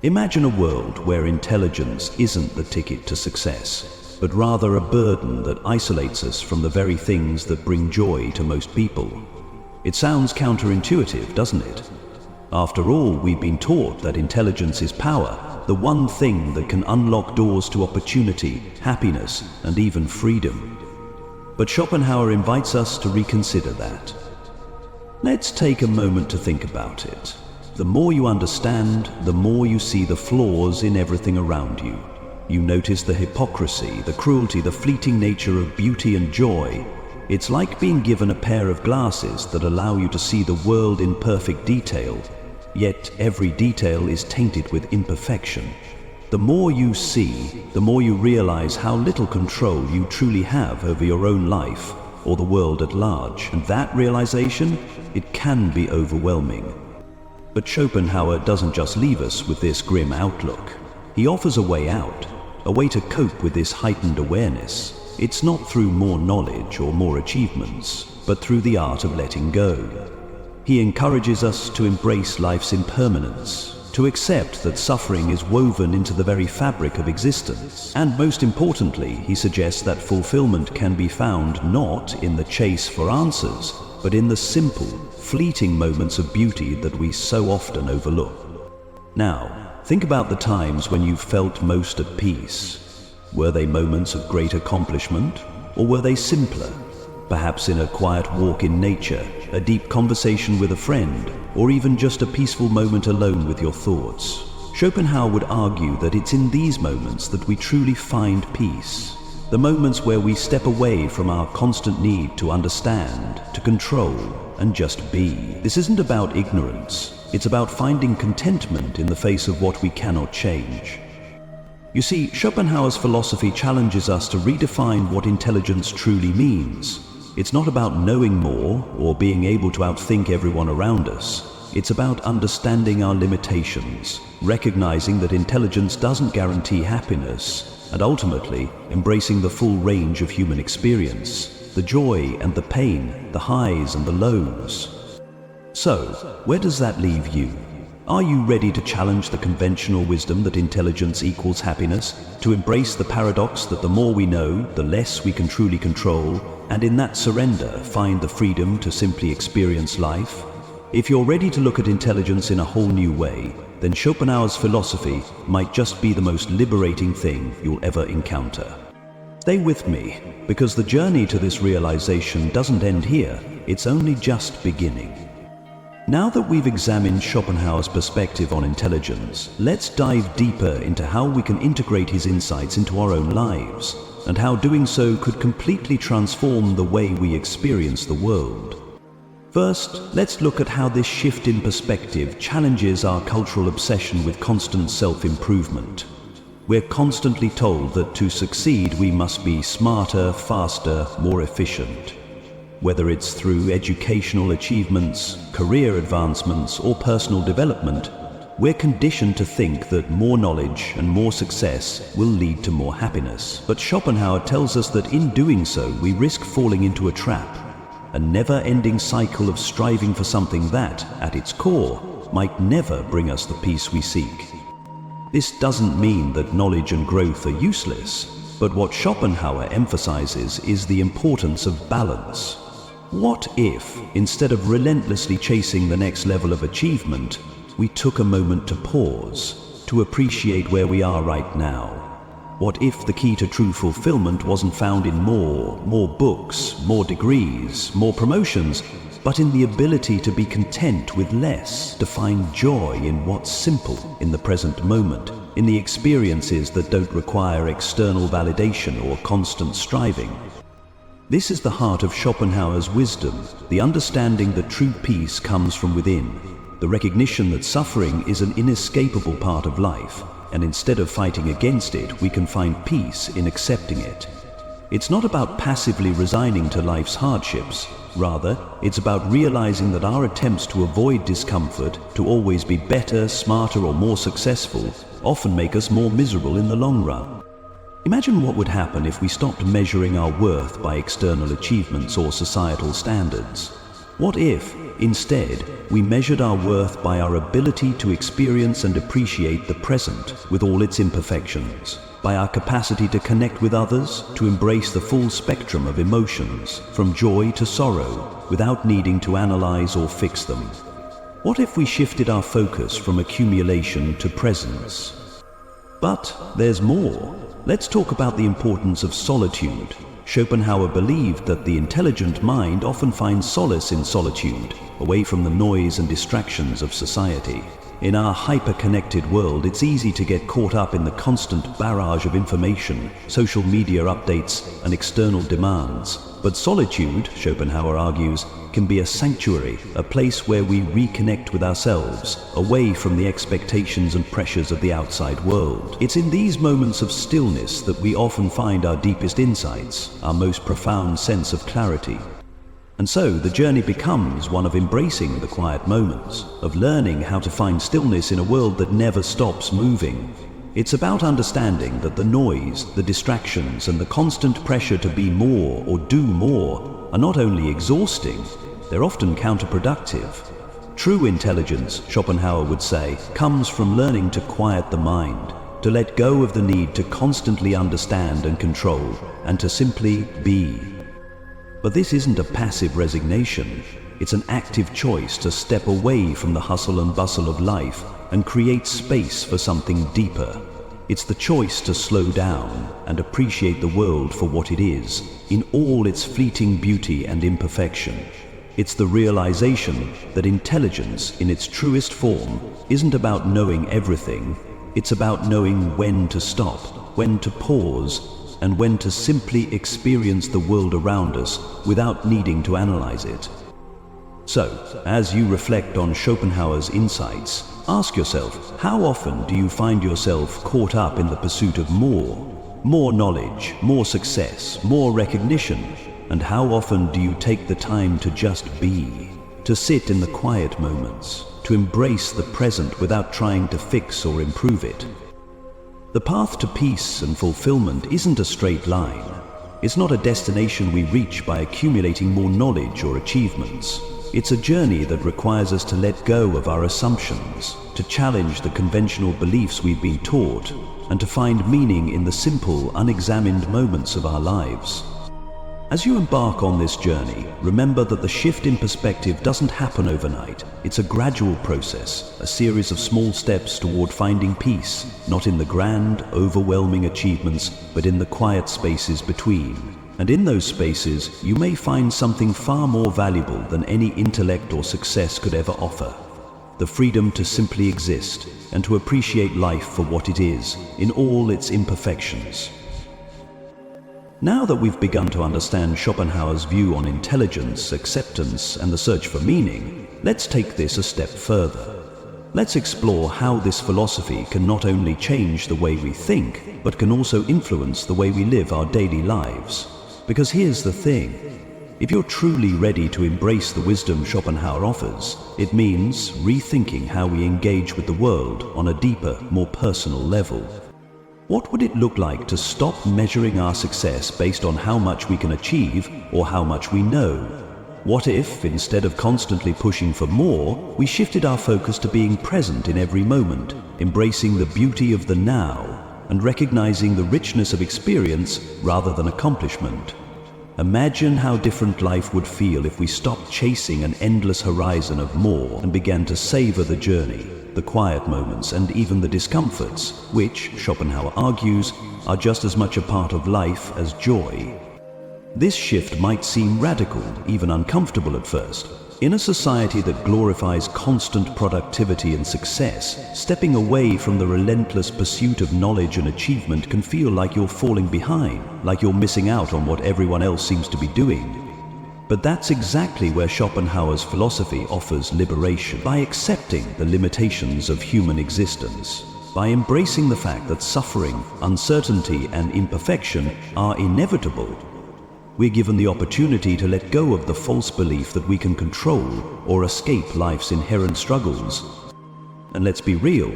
Imagine a world where intelligence isn't the ticket to success, but rather a burden that isolates us from the very things that bring joy to most people. It sounds counterintuitive, doesn't it? After all, we've been taught that intelligence is power, the one thing that can unlock doors to opportunity, happiness, and even freedom. But Schopenhauer invites us to reconsider that. Let's take a moment to think about it. The more you understand, the more you see the flaws in everything around you. You notice the hypocrisy, the cruelty, the fleeting nature of beauty and joy. It's like being given a pair of glasses that allow you to see the world in perfect detail, yet every detail is tainted with imperfection. The more you see, the more you realize how little control you truly have over your own life or the world at large. And that realization, it can be overwhelming. But Schopenhauer doesn't just leave us with this grim outlook. He offers a way out, a way to cope with this heightened awareness. It's not through more knowledge or more achievements, but through the art of letting go. He encourages us to embrace life's impermanence, to accept that suffering is woven into the very fabric of existence. And most importantly, he suggests that fulfillment can be found not in the chase for answers, but in the simple, fleeting moments of beauty that we so often overlook. Now, think about the times when you felt most at peace. Were they moments of great accomplishment, or were they simpler? Perhaps in a quiet walk in nature, a deep conversation with a friend, or even just a peaceful moment alone with your thoughts. Schopenhauer would argue that it's in these moments that we truly find peace. The moments where we step away from our constant need to understand, to control, and just be. This isn't about ignorance. It's about finding contentment in the face of what we cannot change. You see, Schopenhauer's philosophy challenges us to redefine what intelligence truly means. It's not about knowing more or being able to outthink everyone around us. It's about understanding our limitations, recognizing that intelligence doesn't guarantee happiness, and ultimately embracing the full range of human experience, the joy and the pain, the highs and the lows. So, where does that leave you? Are you ready to challenge the conventional wisdom that intelligence equals happiness, to embrace the paradox that the more we know, the less we can truly control, and in that surrender find the freedom to simply experience life? If you're ready to look at intelligence in a whole new way, then Schopenhauer's philosophy might just be the most liberating thing you'll ever encounter. Stay with me, because the journey to this realization doesn't end here, it's only just beginning. Now that we've examined Schopenhauer's perspective on intelligence, let's dive deeper into how we can integrate his insights into our own lives, and how doing so could completely transform the way we experience the world. First, let's look at how this shift in perspective challenges our cultural obsession with constant self-improvement. We're constantly told that to succeed we must be smarter, faster, more efficient. Whether it's through educational achievements, career advancements, or personal development, we're conditioned to think that more knowledge and more success will lead to more happiness. But Schopenhauer tells us that in doing so, we risk falling into a trap, a never-ending cycle of striving for something that, at its core, might never bring us the peace we seek. This doesn't mean that knowledge and growth are useless, but what Schopenhauer emphasizes is the importance of balance. What if, instead of relentlessly chasing the next level of achievement, we took a moment to pause, to appreciate where we are right now? What if the key to true fulfillment wasn't found in more books, more degrees, more promotions, but in the ability to be content with less, to find joy in what's simple in the present moment, in the experiences that don't require external validation or constant striving? This is the heart of Schopenhauer's wisdom, the understanding that true peace comes from within, the recognition that suffering is an inescapable part of life, and instead of fighting against it, we can find peace in accepting it. It's not about passively resigning to life's hardships. Rather, it's about realizing that our attempts to avoid discomfort, to always be better, smarter, or more successful, often make us more miserable in the long run. Imagine what would happen if we stopped measuring our worth by external achievements or societal standards. What if, instead, we measured our worth by our ability to experience and appreciate the present with all its imperfections, by our capacity to connect with others, to embrace the full spectrum of emotions, from joy to sorrow, without needing to analyze or fix them? What if we shifted our focus from accumulation to presence? But there's more. Let's talk about the importance of solitude. Schopenhauer believed that the intelligent mind often finds solace in solitude, away from the noise and distractions of society. In our hyper-connected world, it's easy to get caught up in the constant barrage of information, social media updates, and external demands. But solitude, Schopenhauer argues, can be a sanctuary, a place where we reconnect with ourselves, away from the expectations and pressures of the outside world. It's in these moments of stillness that we often find our deepest insights, our most profound sense of clarity. And so the journey becomes one of embracing the quiet moments, of learning how to find stillness in a world that never stops moving. It's about understanding that the noise, the distractions, and the constant pressure to be more or do more are not only exhausting, they're often counterproductive. True intelligence, Schopenhauer would say, comes from learning to quiet the mind, to let go of the need to constantly understand and control, and to simply be. But this isn't a passive resignation. It's an active choice to step away from the hustle and bustle of life and create space for something deeper. It's the choice to slow down and appreciate the world for what it is, in all its fleeting beauty and imperfection. It's the realization that intelligence in its truest form isn't about knowing everything. It's about knowing when to stop, when to pause, and when to simply experience the world around us without needing to analyze it. So, as you reflect on Schopenhauer's insights, ask yourself, how often do you find yourself caught up in the pursuit of more? More knowledge, more success, more recognition, and how often do you take the time to just be, to sit in the quiet moments, to embrace the present without trying to fix or improve it? The path to peace and fulfillment isn't a straight line. It's not a destination we reach by accumulating more knowledge or achievements. It's a journey that requires us to let go of our assumptions, to challenge the conventional beliefs we've been taught, and to find meaning in the simple, unexamined moments of our lives. As you embark on this journey, remember that the shift in perspective doesn't happen overnight. It's a gradual process, a series of small steps toward finding peace, not in the grand, overwhelming achievements, but in the quiet spaces between. And in those spaces, you may find something far more valuable than any intellect or success could ever offer: the freedom to simply exist and to appreciate life for what it is, in all its imperfections. Now that we've begun to understand Schopenhauer's view on intelligence, acceptance, and the search for meaning, let's take this a step further. Let's explore how this philosophy can not only change the way we think, but can also influence the way we live our daily lives. Because here's the thing: if you're truly ready to embrace the wisdom Schopenhauer offers, it means rethinking how we engage with the world on a deeper, more personal level. What would it look like to stop measuring our success based on how much we can achieve or how much we know? What if, instead of constantly pushing for more, we shifted our focus to being present in every moment, embracing the beauty of the now, and recognizing the richness of experience rather than accomplishment? Imagine how different life would feel if we stopped chasing an endless horizon of more and began to savor the journey, the quiet moments, and even the discomforts, which, Schopenhauer argues, are just as much a part of life as joy. This shift might seem radical, even uncomfortable at first. In a society that glorifies constant productivity and success, stepping away from the relentless pursuit of knowledge and achievement can feel like you're falling behind, like you're missing out on what everyone else seems to be doing. But that's exactly where Schopenhauer's philosophy offers liberation, by accepting the limitations of human existence, by embracing the fact that suffering, uncertainty, and imperfection are inevitable. We're given the opportunity to let go of the false belief that we can control or escape life's inherent struggles. And let's be real,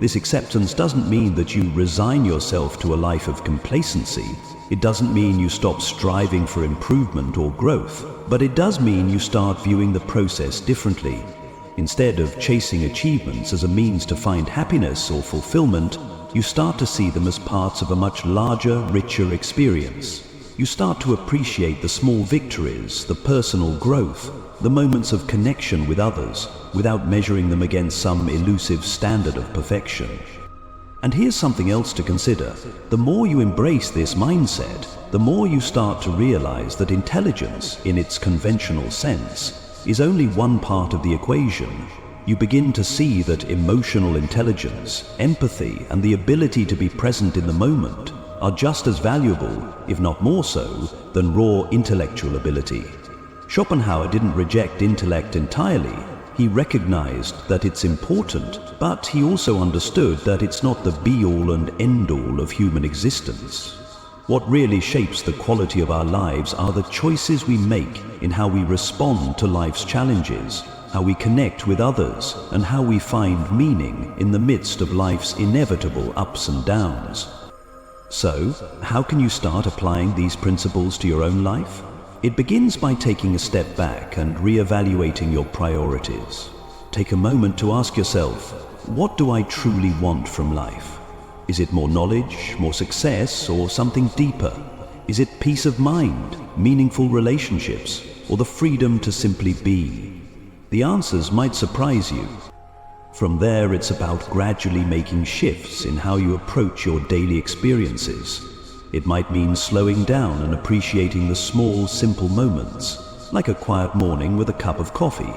This acceptance doesn't mean that you resign yourself to a life of complacency. It doesn't mean you stop striving for improvement or growth, but it does mean you start viewing the process differently. Instead of chasing achievements as a means to find happiness or fulfillment, you start to see them as parts of a much larger, richer experience. You start to appreciate the small victories, the personal growth, the moments of connection with others, without measuring them against some elusive standard of perfection. And here's something else to consider. The more you embrace this mindset, the more you start to realize that intelligence, in its conventional sense, is only one part of the equation. You begin to see that emotional intelligence, empathy, and the ability to be present in the moment are just as valuable, if not more so, than raw intellectual ability. Schopenhauer didn't reject intellect entirely. He recognized that it's important, but he also understood that it's not the be-all and end-all of human existence. What really shapes the quality of our lives are the choices we make in how we respond to life's challenges, how we connect with others, and how we find meaning in the midst of life's inevitable ups and downs. So, how can you start applying these principles to your own life? It begins by taking a step back and re-evaluating your priorities. Take a moment to ask yourself, what do I truly want from life? Is it more knowledge, more success, or something deeper? Is it peace of mind, meaningful relationships, or the freedom to simply be? The answers might surprise you. From there, it's about gradually making shifts in how you approach your daily experiences. It might mean slowing down and appreciating the small, simple moments, like a quiet morning with a cup of coffee,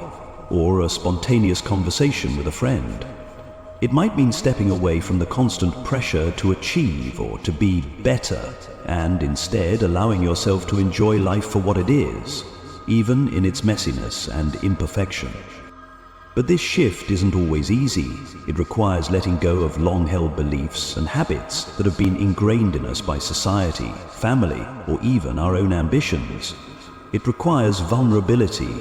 or a spontaneous conversation with a friend. It might mean stepping away from the constant pressure to achieve or to be better, and instead allowing yourself to enjoy life for what it is, even in its messiness and imperfection. But this shift isn't always easy. It requires letting go of long-held beliefs and habits that have been ingrained in us by society, family, or even our own ambitions. It requires vulnerability,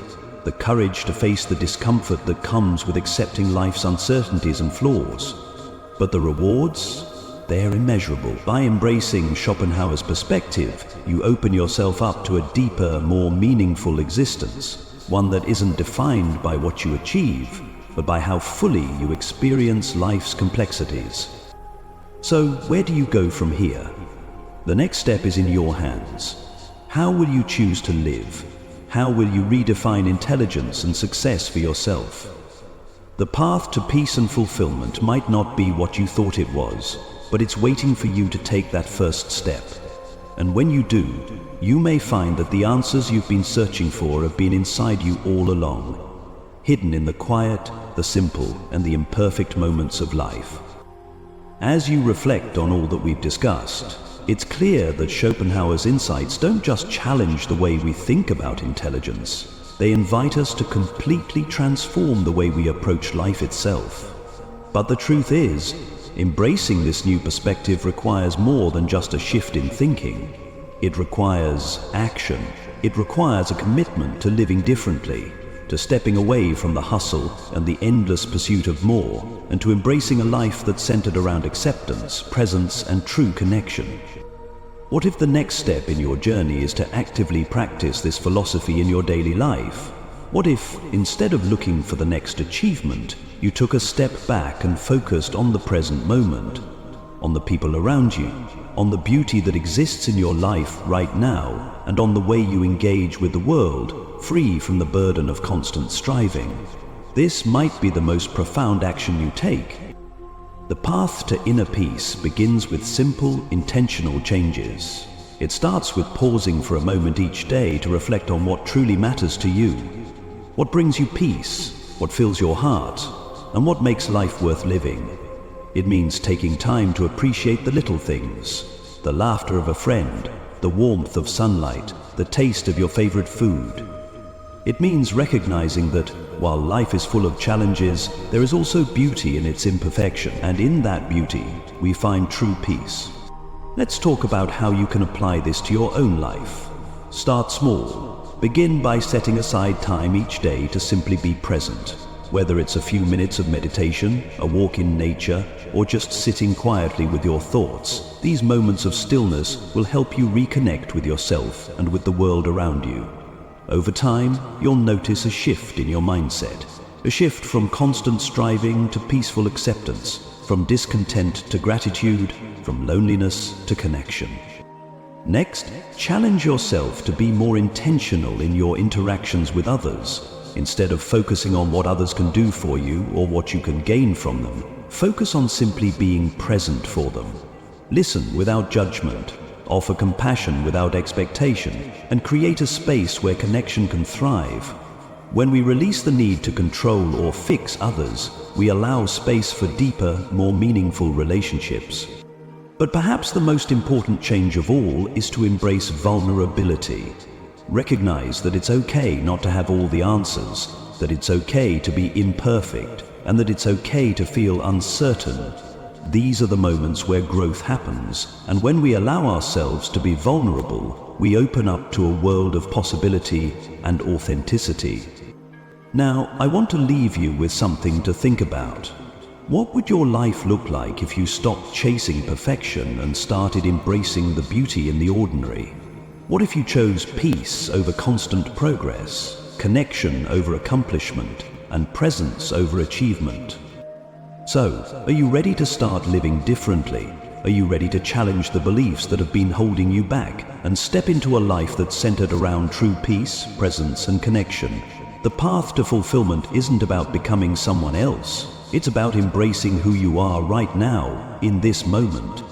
the courage to face the discomfort that comes with accepting life's uncertainties and flaws. But the rewards? They're immeasurable. By embracing Schopenhauer's perspective, you open yourself up to a deeper, more meaningful existence. One that isn't defined by what you achieve, but by how fully you experience life's complexities. So, where do you go from here? The next step is in your hands. How will you choose to live? How will you redefine intelligence and success for yourself? The path to peace and fulfillment might not be what you thought it was, but it's waiting for you to take that first step. And when you do, you may find that the answers you've been searching for have been inside you all along, hidden in the quiet, the simple, and the imperfect moments of life. As you reflect on all that we've discussed, it's clear that Schopenhauer's insights don't just challenge the way we think about intelligence, they invite us to completely transform the way we approach life itself. But the truth is, embracing this new perspective requires more than just a shift in thinking. It requires action. It requires a commitment to living differently, to stepping away from the hustle and the endless pursuit of more, and to embracing a life that's centered around acceptance, presence, and true connection. What if the next step in your journey is to actively practice this philosophy in your daily life? What if, instead of looking for the next achievement, you took a step back and focused on the present moment, on the people around you, on the beauty that exists in your life right now, and on the way you engage with the world, free from the burden of constant striving? This might be the most profound action you take. The path to inner peace begins with simple, intentional changes. It starts with pausing for a moment each day to reflect on what truly matters to you. What brings you peace? What fills your heart? And what makes life worth living? It means taking time to appreciate the little things, the laughter of a friend, the warmth of sunlight, the taste of your favorite food. It means recognizing that, while life is full of challenges, there is also beauty in its imperfection, and in that beauty, we find true peace. Let's talk about how you can apply this to your own life. Start small. Begin by setting aside time each day to simply be present. Whether it's a few minutes of meditation, a walk in nature, or just sitting quietly with your thoughts, these moments of stillness will help you reconnect with yourself and with the world around you. Over time, you'll notice a shift in your mindset, a shift from constant striving to peaceful acceptance, from discontent to gratitude, from loneliness to connection. Next, challenge yourself to be more intentional in your interactions with others. Instead of focusing on what others can do for you or what you can gain from them, focus on simply being present for them. Listen without judgment, offer compassion without expectation, and create a space where connection can thrive. When we release the need to control or fix others, we allow space for deeper, more meaningful relationships. But perhaps the most important change of all is to embrace vulnerability. Recognize that it's okay not to have all the answers, that it's okay to be imperfect, and that it's okay to feel uncertain. These are the moments where growth happens, and when we allow ourselves to be vulnerable, we open up to a world of possibility and authenticity. Now, I want to leave you with something to think about. What would your life look like if you stopped chasing perfection and started embracing the beauty in the ordinary? What if you chose peace over constant progress, connection over accomplishment, and presence over achievement? So, are you ready to start living differently? Are you ready to challenge the beliefs that have been holding you back and step into a life that's centered around true peace, presence, and connection? The path to fulfillment isn't about becoming someone else. It's about embracing who you are right now, in this moment.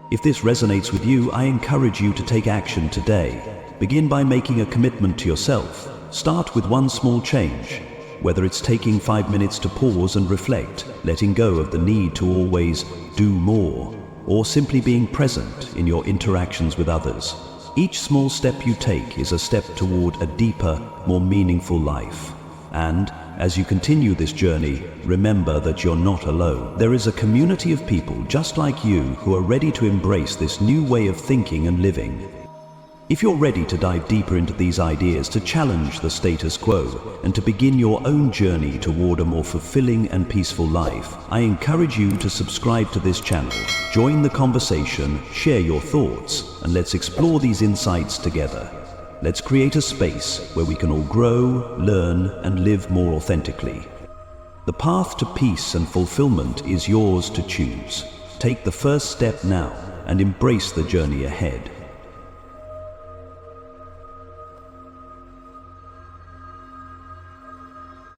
If this resonates with you, I encourage you to take action today. Begin by making a commitment to yourself. Start with one small change. Whether it's taking 5 minutes to pause and reflect, letting go of the need to always do more, or simply being present in your interactions with others. Each small step you take is a step toward a deeper, more meaningful life. And as you continue this journey, remember that you're not alone. There is a community of people just like you who are ready to embrace this new way of thinking and living. If you're ready to dive deeper into these ideas, to challenge the status quo, and to begin your own journey toward a more fulfilling and peaceful life, I encourage you to subscribe to this channel, join the conversation, share your thoughts, and let's explore these insights together. Let's create a space where we can all grow, learn, and live more authentically. The path to peace and fulfillment is yours to choose. Take the first step now and embrace the journey ahead.